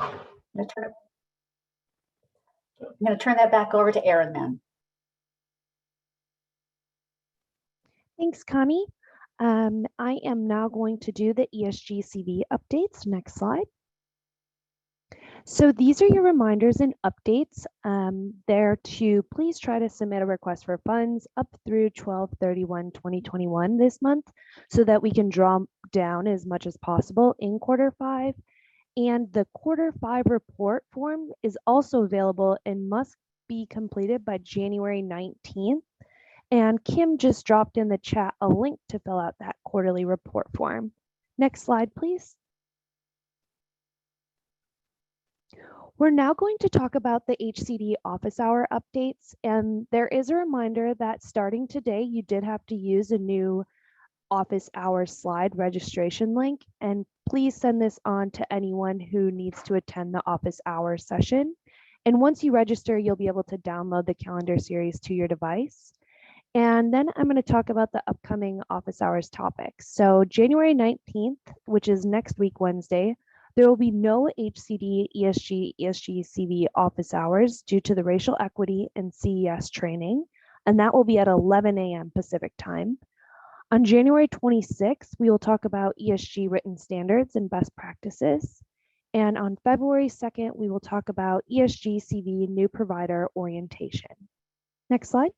I'm going to turn that back over to Erin then. Thanks, Connie. I am now going to do the ESG-CV updates. Next slide. So these are your reminders and updates. They're to please try to submit a request for funds up through 12/31/2021 this month so that we can draw down as much as possible in Q5. And the Q5 report form is also available and must be completed by January 19th. And Kim just dropped in the chat a link to fill out that quarterly report form. Next slide, please. We're now going to talk about the HCD office hour updates. And there is a reminder that starting today, you did have to use a new office hour slide registration link. And please send this on to anyone who needs to attend the office hour session. And once you register, you'll be able to download the calendar series to your device. And then I'm going to talk about the upcoming office hours topics. So January 19th, which is next week, Wednesday, there will be no HCD, ESG, ESG-CV office hours due to the racial equity and CES training, and that will be at 11 a.m. Pacific time. On January 26th, we will talk about ESG written standards and best practices. And on February 2nd, we will talk about ESG-CV new provider orientation. Next slide.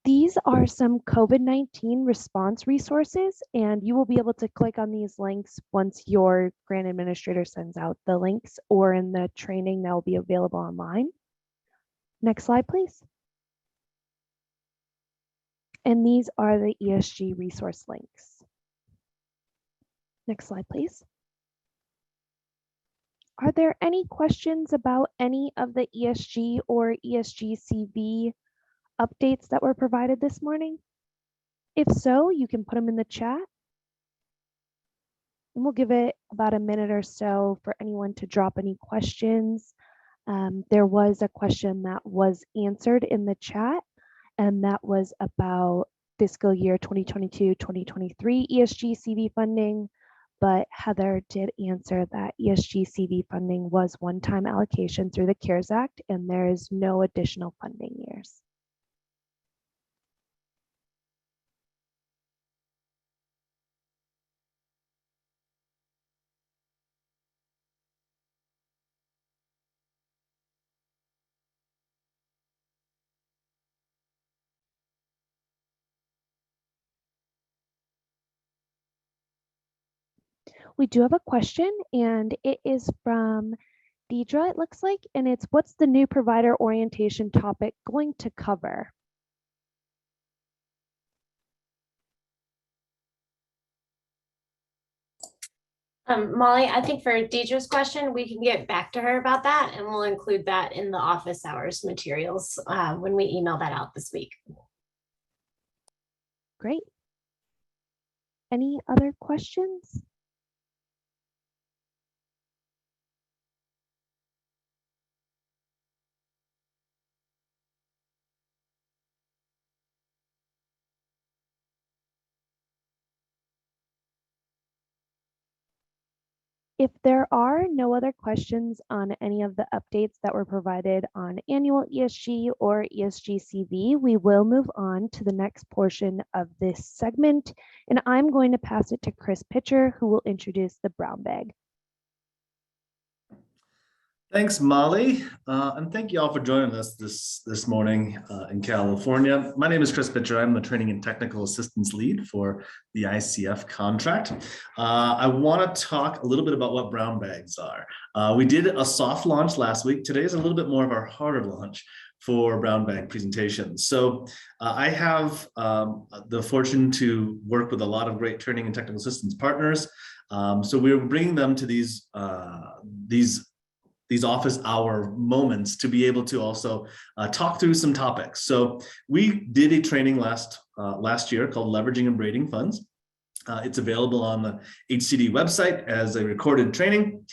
These are some COVID-19 response resources, and you will be able to click on these links once your grant administrator sends out the links or in the training that will be available online. Next slide, please. And these are the ESG resource links. Next slide, please. Are there any questions about any of the ESG or ESG-CV updates that were provided this morning? If so, you can put them in the chat. And we'll give it about a minute or so for anyone to drop any questions. There was a question that was answered in the chat, and that was about fiscal year 2022-2023 ESG-CV funding. But Heather did answer that ESG-CV funding was one-time allocation through the CARES Act, and there is no additional funding years. We do have a question, and it is from Deidre, it looks like, and it's, what's the new provider orientation topic going to cover? Molly, I think for Deidre's question, we can get back to her about that, and we'll include that in the office hours materials when we email that out this week. Great. Any other questions? If there are no other questions on any of the updates that were provided on annual ESG or ESG-CV, we will move on to the next portion of this segment, and I'm going to pass it to Chris Pitcher, who will introduce the brown bag. Thanks, Molly, and thank you all for joining us this morning in California. My name is Chris Pitcher. I'm the Training and Technical Assistance Lead for the ICF contract. I want to talk a little bit about what brown bags are. We did a soft launch last week. Today is a little bit more of our harder launch for brown bag presentations. So I have the fortune to work with a lot of great training and technical assistance partners. So we're bringing them to these office hour moments to be able to also talk through some topics. So we did a training last year called Leveraging and Braiding Funds. It's available on the HCD website as a recorded training.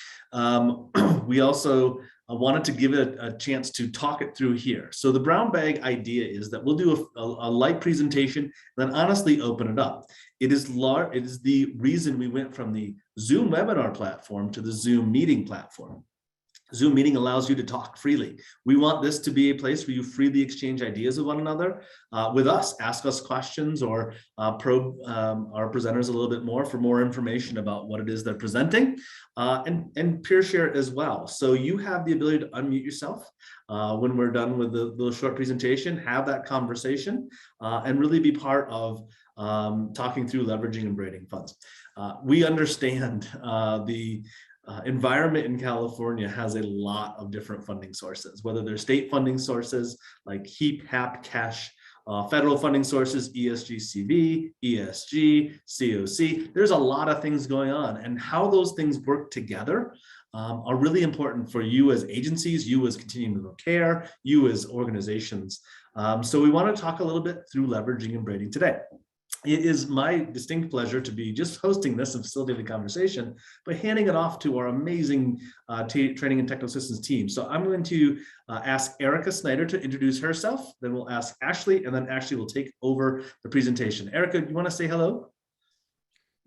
We also wanted to give it a chance to talk it through here. So the brown bag idea is that we'll do a light presentation, then honestly open it up. It is the reason we went from the Zoom webinar platform to the Zoom meeting platform. Zoom meeting allows you to talk freely. We want this to be a place where you freely exchange ideas with one another, with us, ask us questions, or probe our presenters a little bit more for more information about what it is they're presenting, and peer share as well. So you have the ability to unmute yourself when we're done with the short presentation, have that conversation, and really be part of talking through leveraging and braiding funds. We understand the environment in California has a lot of different funding sources, whether they're state funding sources like HEAP, HAP, CASH, federal funding sources, ESG-CV, ESG, COC. There's a lot of things going on, and how those things work together are really important for you as agencies, you as continuum of care, you as organizations. So we want to talk a little bit through leveraging and braiding today. It is my distinct pleasure to be just hosting this and facilitating the conversation, but handing it off to our amazing training and technical assistance team. So I'm going to ask Erica Snyder to introduce herself, then we'll ask Ashley, and then Ashley will take over the presentation. Erica, you want to say hello?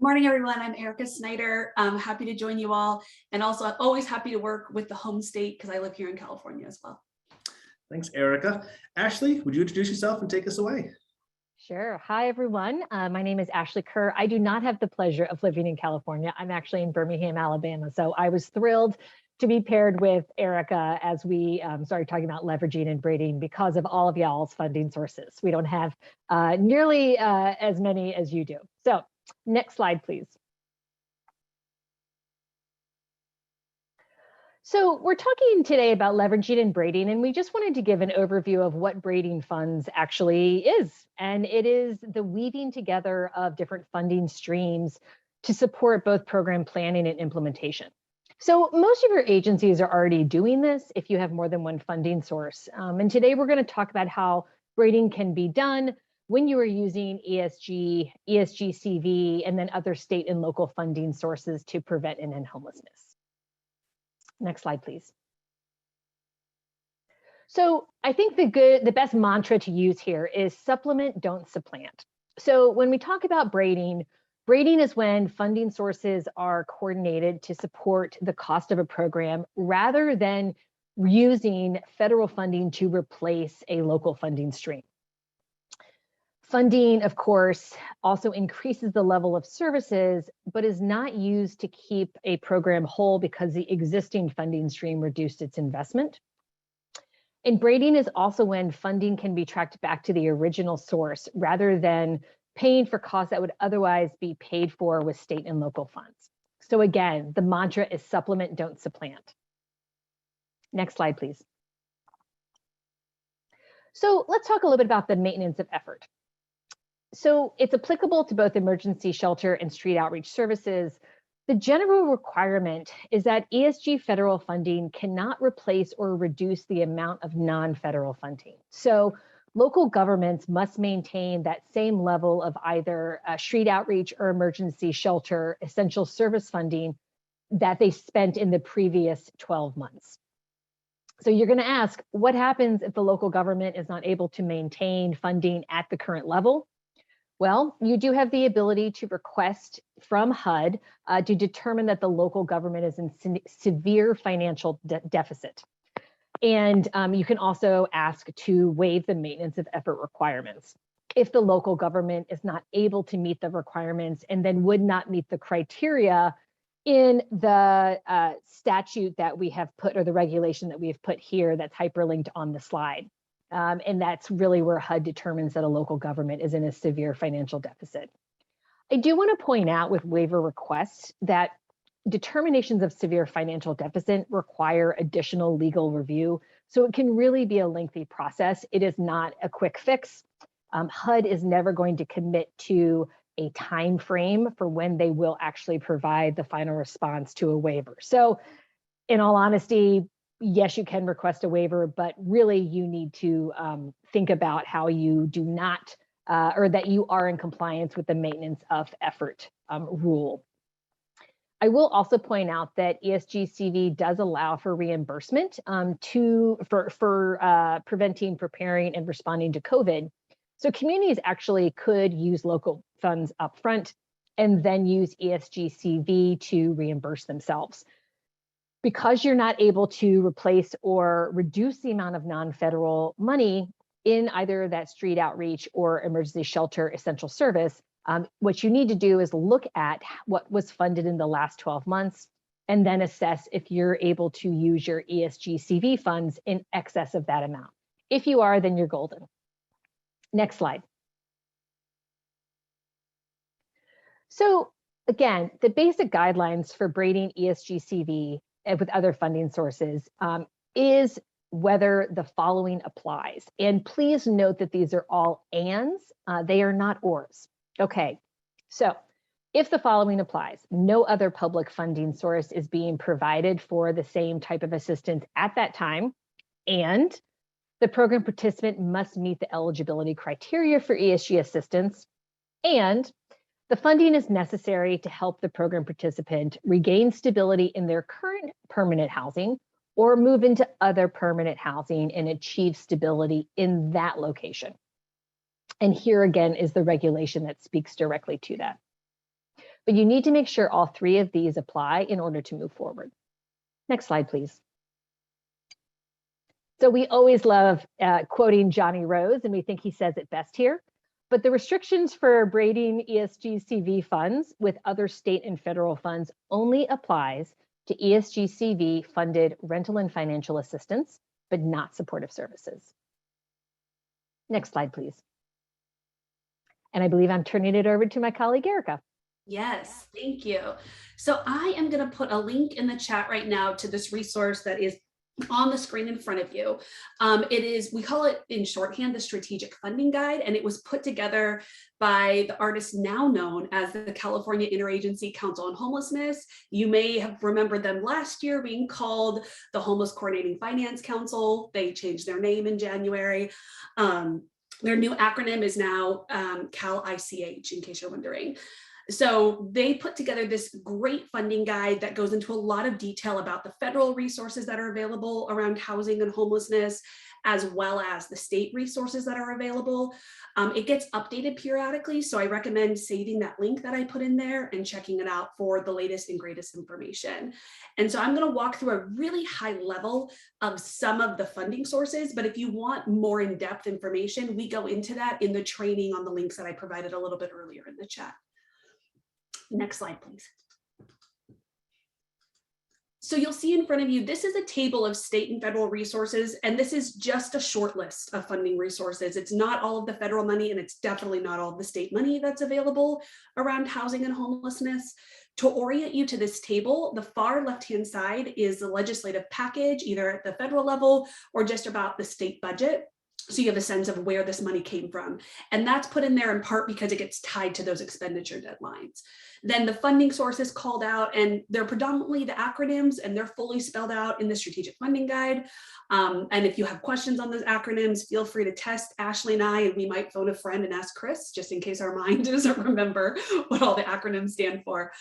Morning, everyone. I'm Erica Snyder. I'm happy to join you all. And also, I'm always happy to work with the home state because I live here in California as well. Thanks, Erica. Ashley, would you introduce yourself and take us away? Sure. Hi, everyone. My name is Ashley Kerr. I do not have the pleasure of living in California. I'm actually in Birmingham, Alabama. So I was thrilled to be paired with Erica as we started talking about leveraging and braiding because of all of y'all's funding sources. We don't have nearly as many as you do. So next slide, please. So we're talking today about leveraging and braiding, and we just wanted to give an overview of what braiding funds actually is. And it is the weaving together of different funding streams to support both program planning and implementation. So most of your agencies are already doing this if you have more than one funding source. And today we're going to talk about how braiding can be done when you are using ESG, ESG-CV, and then other state and local funding sources to prevent and end homelessness. Next slide, please. So I think the best mantra to use here is supplement, don't supplant. So when we talk about braiding, braiding is when funding sources are coordinated to support the cost of a program rather than using federal funding to replace a local funding stream. Funding, of course, also increases the level of services, but is not used to keep a program whole because the existing funding stream reduced its investment. And braiding is also when funding can be tracked back to the original source rather than paying for costs that would otherwise be paid for with state and local funds. So again, the mantra is supplement, don't supplant. Next slide, please. So let's talk a little bit about the maintenance of effort. So it's applicable to both emergency shelter and street outreach services. The general requirement is that ESG federal funding cannot replace or reduce the amount of non-federal funding. So local governments must maintain that same level of either street outreach or emergency shelter essential service funding that they spent in the previous 12 months. So you're going to ask, what happens if the local government is not able to maintain funding at the current level? Well, you do have the ability to request from HUD to determine that the local government is in severe financial deficit. And you can also ask to waive the maintenance of effort requirements if the local government is not able to meet the requirements and then would not meet the criteria in the statute that we have put, or the regulation that we have put here that's hyperlinked on the slide. And that's really where HUD determines that a local government is in a severe financial deficit. I do want to point out with waiver requests that determinations of severe financial deficit require additional legal review. So it can really be a lengthy process. It is not a quick fix. HUD is never going to commit to a time frame for when they will actually provide the final response to a waiver. So in all honesty, yes, you can request a waiver, but really you need to think about how you do not, or that you are in compliance with the maintenance of effort rule. I will also point out that ESG-CV does allow for reimbursement for preventing, preparing, and responding to COVID. So communities actually could use local funds upfront and then use ESG-CV to reimburse themselves. Because you're not able to replace or reduce the amount of non-federal money in either that street outreach or emergency shelter essential service, what you need to do is look at what was funded in the last 12 months and then assess if you're able to use your ESG-CV funds in excess of that amount. If you are, then you're golden. Next slide. So again, the basic guidelines for braiding ESG-CV with other funding sources is whether the following applies. And please note that these are all ands, they are not ors. Okay, so if the following applies, no other public funding source is being provided for the same type of assistance at that time, and the program participant must meet the eligibility criteria for ESG assistance, and the funding is necessary to help the program participant regain stability in their current permanent housing or move into other permanent housing and achieve stability in that location. And here again is the regulation that speaks directly to that. But you need to make sure all three of these apply in order to move forward. Next slide, please. So we always love quoting Johnny Rose, and we think he says it best here. But the restrictions for braiding ESG-CV funds with other state and federal funds only applies to ESG-CV funded rental and financial assistance, but not supportive services. Next slide, please. And I believe I'm turning it over to my colleague, Erica. Yes, thank you. So I am going to put a link in the chat right now to this resource that is on the screen in front of you. It is, we call it in shorthand, the Strategic Funding Guide, and it was put together by the artist now known as the California Interagency Council on Homelessness. You may have remembered them last year being called the Homeless Coordinating Finance Council. They changed their name in January. Their new acronym is now CAL-ICH, in case you're wondering. So they put together this great funding guide that goes into a lot of detail about the federal resources that are available around housing and homelessness, as well as the state resources that are available. It gets updated periodically, so I recommend saving that link that I put in there and checking it out for the latest and greatest information. And so I'm going to walk through a really high level of some of the funding sources, but if you want more in-depth information, we go into that in the training on the links that I provided a little bit earlier in the chat. Next slide, please. So you'll see in front of you, this is a table of state and federal resources, and this is just a short list of funding resources. It's not all of the federal money, and it's definitely not all of the state money that's available around housing and homelessness. To orient you to this table, the far left-hand side is the legislative package, either at the federal level or just about the state budget. So you have a sense of where this money came from. And that's put in there in part because it gets tied to those expenditure deadlines. Then the funding source is called out, and they're predominantly the acronyms, and they're fully spelled out in the Strategic Funding Guide. And if you have questions on those acronyms, feel free to test Ashley and I, and we might phone a friend and ask Chris, just in case our mind doesn't remember what all the acronyms stand for.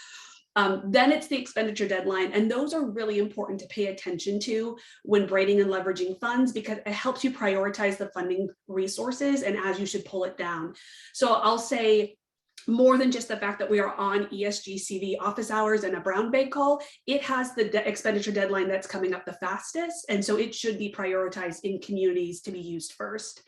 Then it's the expenditure deadline, and those are really important to pay attention to when braiding and leveraging funds, because it helps you prioritize the funding resources and as you should pull it down. So I'll say, more than just the fact that we are on ESG-CV office hours and a brown bag call, it has the expenditure deadline that's coming up the fastest, and so it should be prioritized in communities to be used first.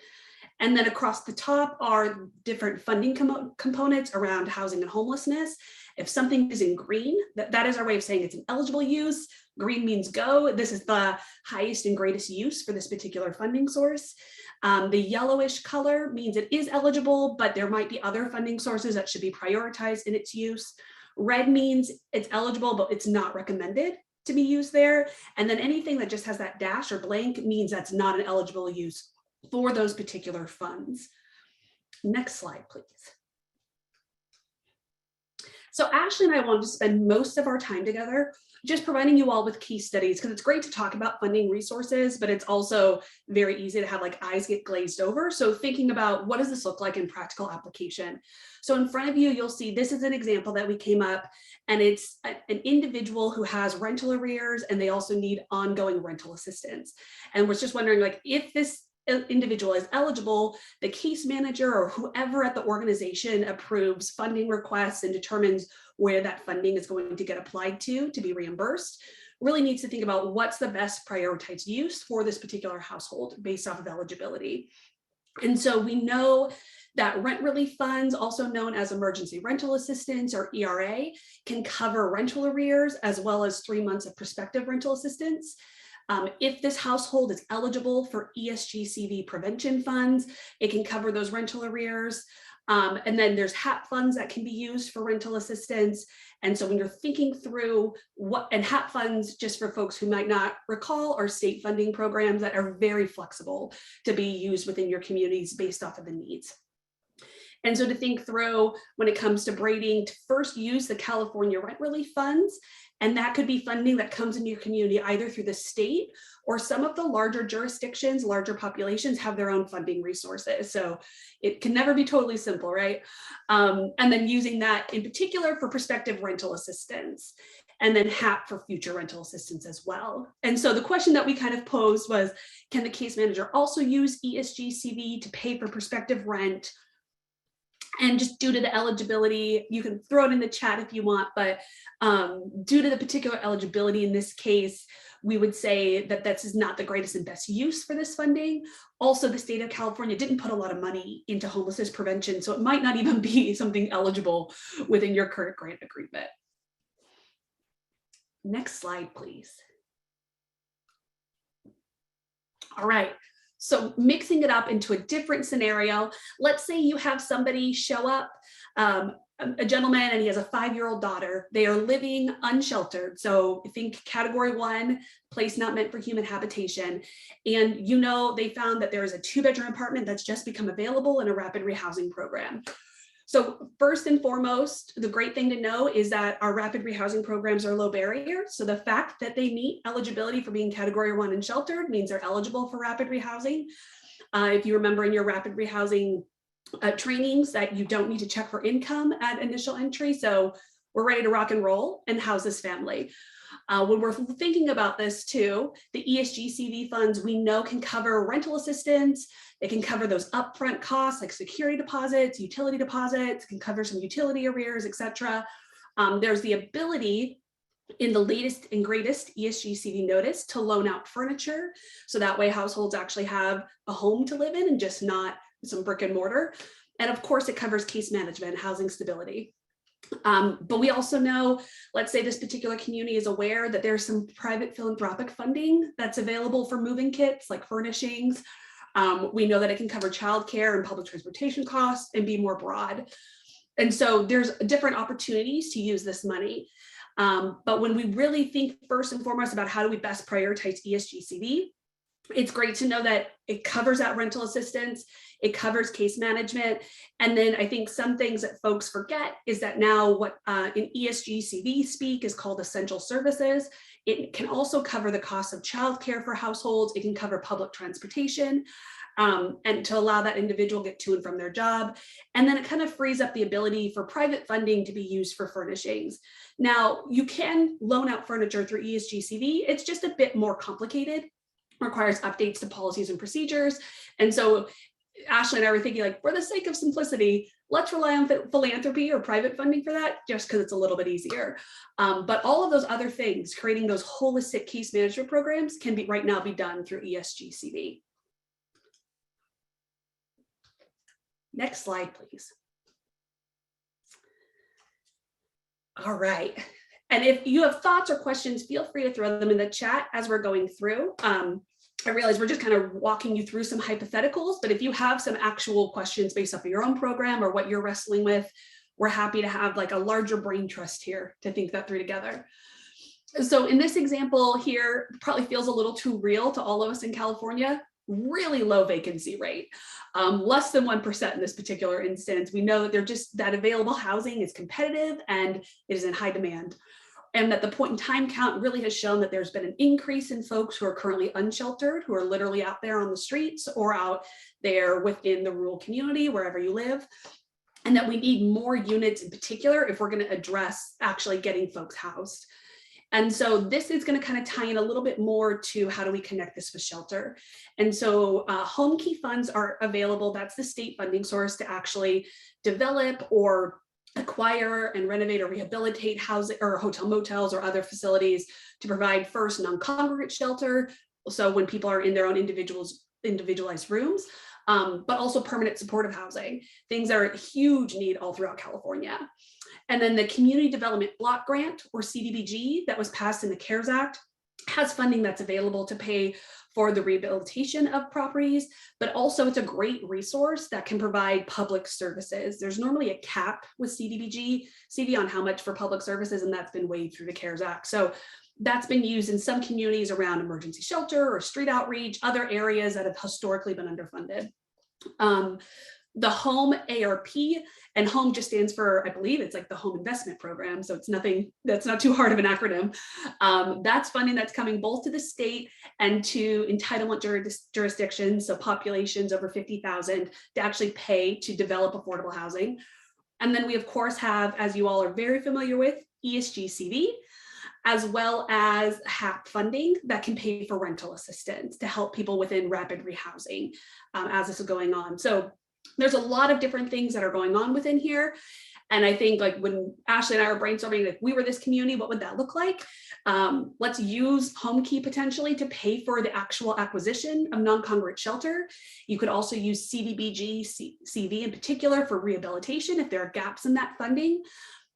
And then across the top are different funding components around housing and homelessness. If something is in green, that is our way of saying it's an eligible use. Green means go. This is the highest and greatest use for this particular funding source. The yellowish color means it is eligible, but there might be other funding sources that should be prioritized in its use. Red means it's eligible, but it's not recommended to be used there. And then anything that just has that dash or blank means that's not an eligible use for those particular funds. Next slide, please. So Ashley and I wanted to spend most of our time together just providing you all with case studies, because it's great to talk about funding resources, but it's also very easy to have like eyes get glazed over. So thinking about what does this look like in practical application? So in front of you, you'll see this is an example that we came up, and it's an individual who has rental arrears and they also need ongoing rental assistance. And we're just wondering, like, if this individual is eligible, the case manager or whoever at the organization approves funding requests and determines where that funding is going to get applied to be reimbursed, really needs to think about what's the best prioritized use for this particular household based off of eligibility. And so we know that rent relief funds, also known as emergency rental assistance or ERA, can cover rental arrears as well as 3 months of prospective rental assistance. If this household is eligible for ESG-CV prevention funds, it can cover those rental arrears. And then there's HAP funds that can be used for rental assistance. And so when you're thinking through and HAP funds, just for folks who might not recall, are state funding programs that are very flexible to be used within your communities based off of the needs. And so to think through when it comes to braiding, to first use the California rent relief funds, and that could be funding that comes into your community either through the state or some of the larger jurisdictions, larger populations have their own funding resources. So it can never be totally simple, right? And then using that in particular for prospective rental assistance, and then HAP for future rental assistance as well. And so the question that we kind of posed was, can the case manager also use ESG-CV to pay for prospective rent? And just due to the eligibility, you can throw it in the chat if you want, but due to the particular eligibility in this case, we would say that this is not the greatest and best use for this funding. Also, the state of California didn't put a lot of money into homelessness prevention, so it might not even be something eligible within your current grant agreement. Next slide, please. All right. So mixing it up into a different scenario, let's say you have somebody show up, a gentleman, and he has a 5-year-old daughter. They are living unsheltered. So think category 1, place not meant for human habitation. And they found that there is a 2-bedroom apartment that's just become available in a rapid rehousing program. So first and foremost, the great thing to know is that our rapid rehousing programs are low barrier. So the fact that they meet eligibility for being category 1 and sheltered means they're eligible for rapid rehousing. If you remember in your rapid rehousing trainings that you don't need to check for income at initial entry. So we're ready to rock and roll and house this family. When we're thinking about this too, the ESG-CV funds we know can cover rental assistance. It can cover those upfront costs like security deposits, utility deposits, can cover some utility arrears, etc. There's the ability in the latest and greatest ESG-CV notice to loan out furniture. So that way households actually have a home to live in and just not some brick and mortar. And of course it covers case management, housing stability. But we also know, let's say this particular community is aware that there's some private philanthropic funding that's available for moving kits like furnishings. We know that it can cover childcare and public transportation costs and be more broad. And so there's different opportunities to use this money. But when we really think first and foremost about how do we best prioritize ESG-CV, it's great to know that it covers that rental assistance, it covers case management. And then I think some things that folks forget is that now what in ESG-CV speak is called essential services. It can also cover the cost of childcare for households. It can cover public transportation and to allow that individual get to and from their job. And then it kind of frees up the ability for private funding to be used for furnishings. Now, you can loan out furniture through ESG-CV. It's just a bit more complicated, requires updates to policies and procedures. And so Ashley and I were thinking, like, for the sake of simplicity, let's rely on philanthropy or private funding for that, just because it's a little bit easier. But all of those other things, creating those holistic case management programs can be right now be done through ESG-CV. Next slide, please. All right. And if you have thoughts or questions, feel free to throw them in the chat as we're going through. I realize we're just kind of walking you through some hypotheticals, but if you have some actual questions based off of your own program or what you're wrestling with, we're happy to have like a larger brain trust here to think that through together. So in this example here, probably feels a little too real to all of us in California, really low vacancy rate, less than 1% in this particular instance. We know that that available housing is competitive and it is in high demand. And that the point in time count really has shown that there's been an increase in folks who are currently unsheltered, who are literally out there on the streets or out there within the rural community, wherever you live. And that we need more units in particular if we're going to address actually getting folks housed. And so this is going to kind of tie in a little bit more to how do we connect this with shelter. And so home key funds are available. That's the state funding source to actually develop or acquire and renovate or rehabilitate housing or hotel motels or other facilities to provide first non-congregate shelter. So when people are in their own individualized rooms, but also permanent supportive housing, things that are a huge need all throughout California. And then the Community Development Block Grant, or CDBG, that was passed in the CARES Act, has funding that's available to pay for the rehabilitation of properties, but also it's a great resource that can provide public services. There's normally a cap with CDBG-CV on how much for public services, and that's been waived through the CARES Act. So that's been used in some communities around emergency shelter or street outreach, other areas that have historically been underfunded. The home ARP, and home just stands for, I believe it's like the home investment program. So it's nothing, that's not too hard of an acronym. That's funding that's coming both to the state and to entitlement jurisdictions, so populations over 50,000 to actually pay to develop affordable housing. And then we of course have, as you all are very familiar with, ESG-CV, as well as HAP funding that can pay for rental assistance to help people within rapid rehousing as this is going on. So there's a lot of different things that are going on within here. And I think like when Ashley and I were brainstorming, if we were this community, what would that look like? Let's use home key potentially to pay for the actual acquisition of non-congregate shelter. You could also use CDBG-CV in particular for rehabilitation if there are gaps in that funding.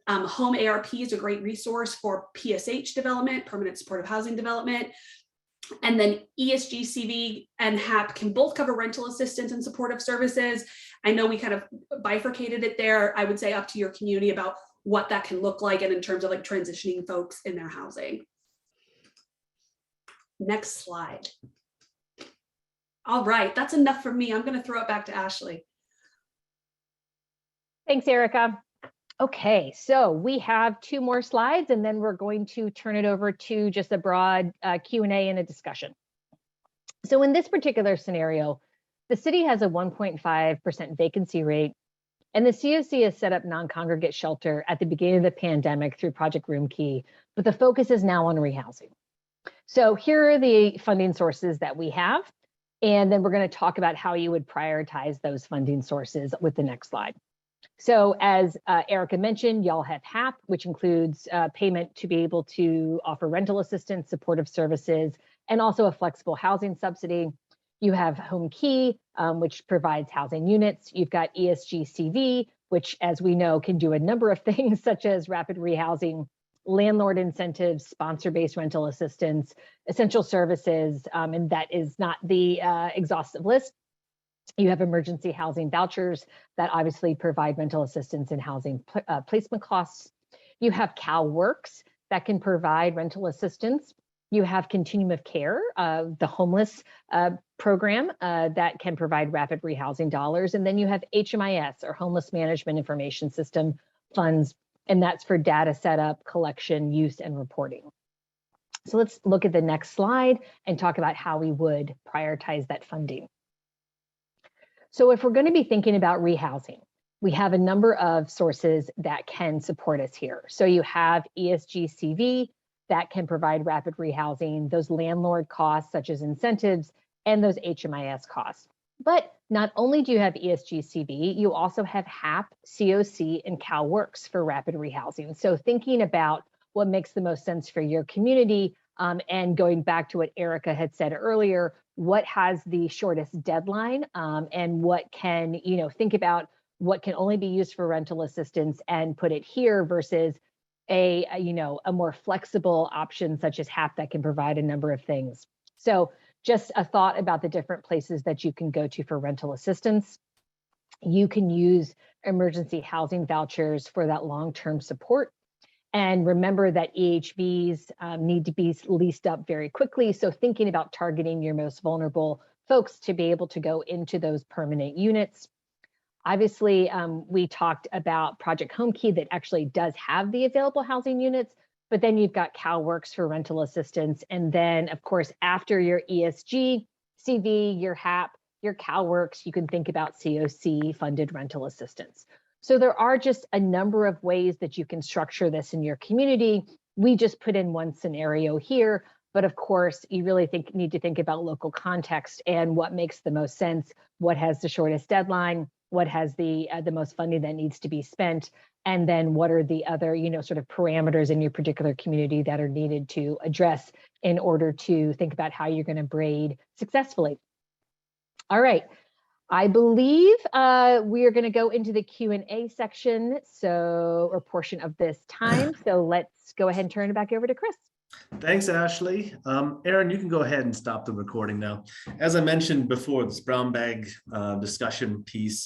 Home ARP is a great resource for PSH development, permanent supportive housing development. And then ESG-CV and HAP can both cover rental assistance and supportive services. I know we kind of bifurcated it there. I would say up to your community about what that can look like and in terms of like transitioning folks in their housing. Next slide. All right, that's enough for me. I'm going to throw it back to Ashley. Thanks, Erica. Okay, so we have 2 more slides and then we're going to turn it over to just a broad Q&A and a discussion. So in this particular scenario, the city has a 1.5% vacancy rate, and the COC has set up non-congregate shelter at the beginning of the pandemic through Project Room Key, but the focus is now on rehousing. So here are the funding sources that we have, and then we're going to talk about how you would prioritize those funding sources with the next slide. So as Erica mentioned, y'all have HAP, which includes payment to be able to offer rental assistance, supportive services, and also a flexible housing subsidy. You have Home Key, which provides housing units. You've got ESG-CV, which, as we know, can do a number of things such as rapid rehousing, landlord incentives, sponsor-based rental assistance, essential services, and that is not the exhaustive list. You have emergency housing vouchers that obviously provide rental assistance and housing placement costs. You have CalWorks that can provide rental assistance. You have Continuum of Care, the homeless program that can provide rapid rehousing dollars. And then you have HMIS, or Homeless Management Information System funds, and that's for data setup, collection, use, and reporting. So let's look at the next slide and talk about how we would prioritize that funding. So if we're going to be thinking about rehousing, we have a number of sources that can support us here. So you have ESG-CV that can provide rapid rehousing, those landlord costs such as incentives, and those HMIS costs. But not only do you have ESG-CV, you also have HAP, COC, and CalWorks for rapid rehousing. So thinking about what makes the most sense for your community, and going back to what Erica had said earlier, what has the shortest deadline, and what can, think about what can only be used for rental assistance and put it here versus a more flexible option such as HAP that can provide a number of things. So just a thought about the different places that you can go to for rental assistance. You can use emergency housing vouchers for that long-term support. And remember that EHVs need to be leased up very quickly. So thinking about targeting your most vulnerable folks to be able to go into those permanent units. Obviously, we talked about Project Home Key that actually does have the available housing units, but then you've got CalWorks for rental assistance. And then, of course, after your ESG-CV, your HAP, your CalWorks, you can think about COC funded rental assistance. So there are just a number of ways that you can structure this in your community We just put in one scenario here, but of course, you really need to think about local context and what makes the most sense, what has the shortest deadline, what has the most funding that needs to be spent, and then what are the other, sort of parameters in your particular community that are needed to address in order to think about how you're going to braid successfully. All right. I believe we are going to go into the Q&A section, or portion of this time. So let's go ahead and turn it back over to Chris. Thanks, Ashley. Aaron, you can go ahead and stop the recording now. As I mentioned before, this brown bag discussion piece